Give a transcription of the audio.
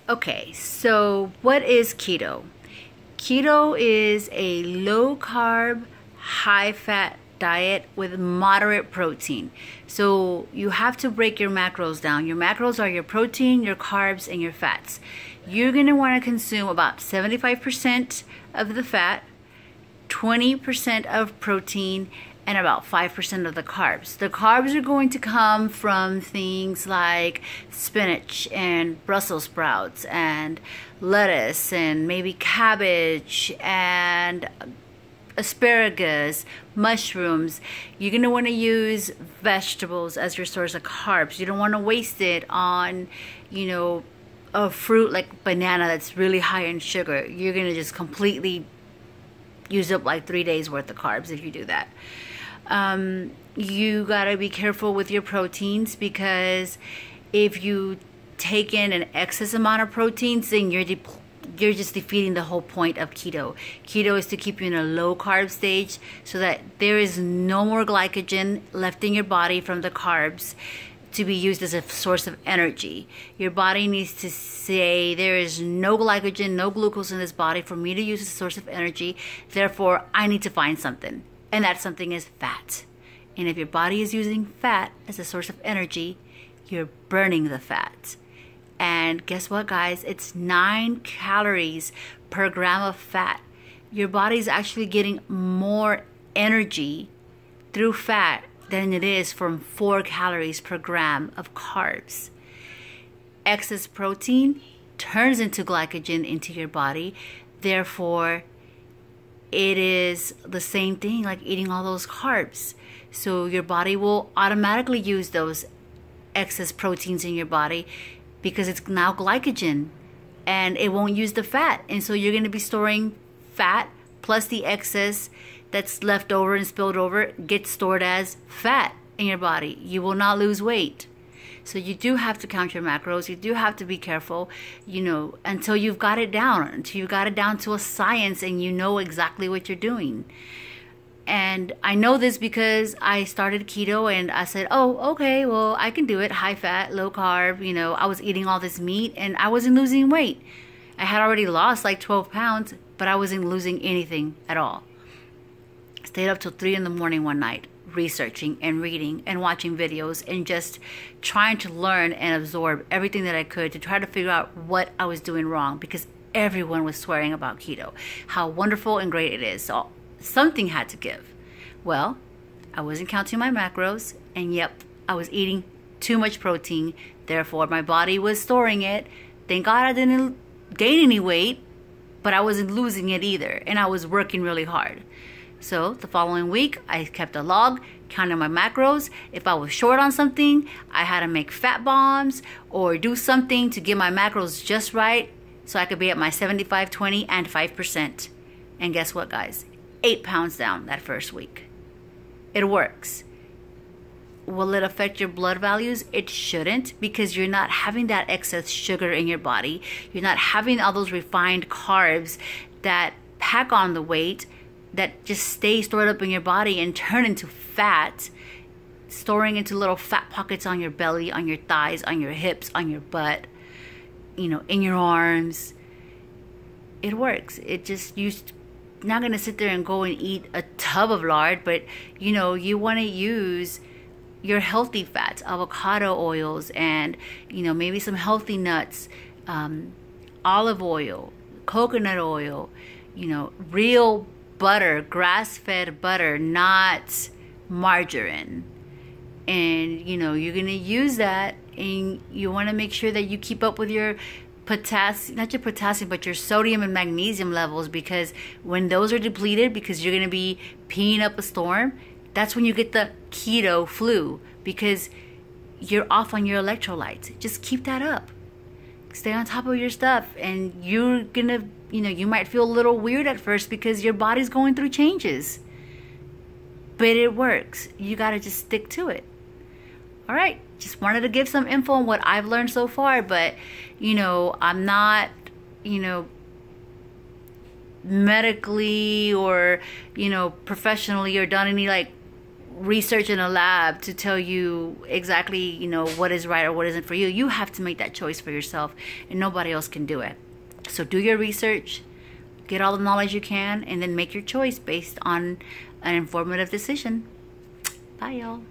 Okay, so what is keto? Keto is a low carb, high fat diet with moderate protein. So you have to break your macros down. Your macros are your protein, your carbs, and your fats. You're going to want to consume about 75% of the fat, 20% of protein, and about 5% of the carbs. The carbs are going to come from things like spinach and Brussels sprouts and lettuce and maybe cabbage and asparagus, mushrooms. You're going to want to use vegetables as your source of carbs. You don't want to waste it on, a fruit like banana that's really high in sugar. You're going to just completely use up like 3 days worth of carbs if you do that. You gotta be careful with your proteins, because if you take in an excess amount of proteins, then you're just defeating the whole point of keto. Keto is to keep you in a low carb stage so that there is no more glycogen left in your body from the carbs to be used as a source of energy. Your body needs to say, there is no glycogen, no glucose in this body for me to use as a source of energy. Therefore, I need to find something. And that something is fat. And if your body is using fat as a source of energy, you're burning the fat. And guess what, guys? It's 9 calories per gram of fat. Your body is actually getting more energy through fat than it is from 4 calories per gram of carbs. Excess protein turns into glycogen into your body. Therefore, it is the same thing like eating all those carbs. So your body will automatically use those excess proteins in your body because it's now glycogen, and it won't use the fat. And so you're going to be storing fat plus the excess that's left over and spilled over gets stored as fat in your body. You will not lose weight. So you do have to count your macros. You do have to be careful, until you've got it down, until you've got it down to a science and you know exactly what you're doing. And I know this because I started keto and I said, oh, okay, well, I can do it. High fat, low carb. I was eating all this meat and I wasn't losing weight. I had already lost like 12 pounds, but I wasn't losing anything at all. Stayed up till 3 in the morning one night, researching and reading and watching videos and just trying to learn and absorb everything that I could to try to figure out what I was doing wrong, because everyone was swearing about keto, how wonderful and great it is. So something had to give. Well, I wasn't counting my macros, and yep, I was eating too much protein. Therefore, my body was storing it. Thank God I didn't gain any weight, but I wasn't losing it either, and I was working really hard. So the following week, I kept a log, counted my macros. If I was short on something, I had to make fat bombs or do something to get my macros just right so I could be at my 75, 20, and 5%. And guess what, guys? 8 pounds down that first week. It works. Will it affect your blood values? It shouldn't, because you're not having that excess sugar in your body. You're not having all those refined carbs that pack on the weight, that just stay stored up in your body and turn into fat, storing into little fat pockets on your belly, on your thighs, on your hips, on your butt, in your arms. It works. It just, you're not going to sit there and go and eat a tub of lard, but you want to use your healthy fats, avocado oils, and maybe some healthy nuts, olive oil, coconut oil, real butter, grass-fed butter, not margarine. And you're gonna use that, and you want to make sure that you keep up with your potassium, not your potassium, but your sodium and magnesium levels, because when those are depleted, because you're gonna be peeing up a storm, that's when you get the keto flu, because you're off on your electrolytes. Just keep that up. Stay on top of your stuff, and you're gonna, you might feel a little weird at first because your body's going through changes, but it works. You gotta just stick to it. All right, just wanted to give some info on what I've learned so far, but I'm not, medically or professionally or done any research in a lab to tell you exactly, you know, what is right or what isn't for you. You have to make that choice for yourself, and nobody else can do it. So do your research, get all the knowledge you can, and then make your choice based on an informative decision. Bye, y'all.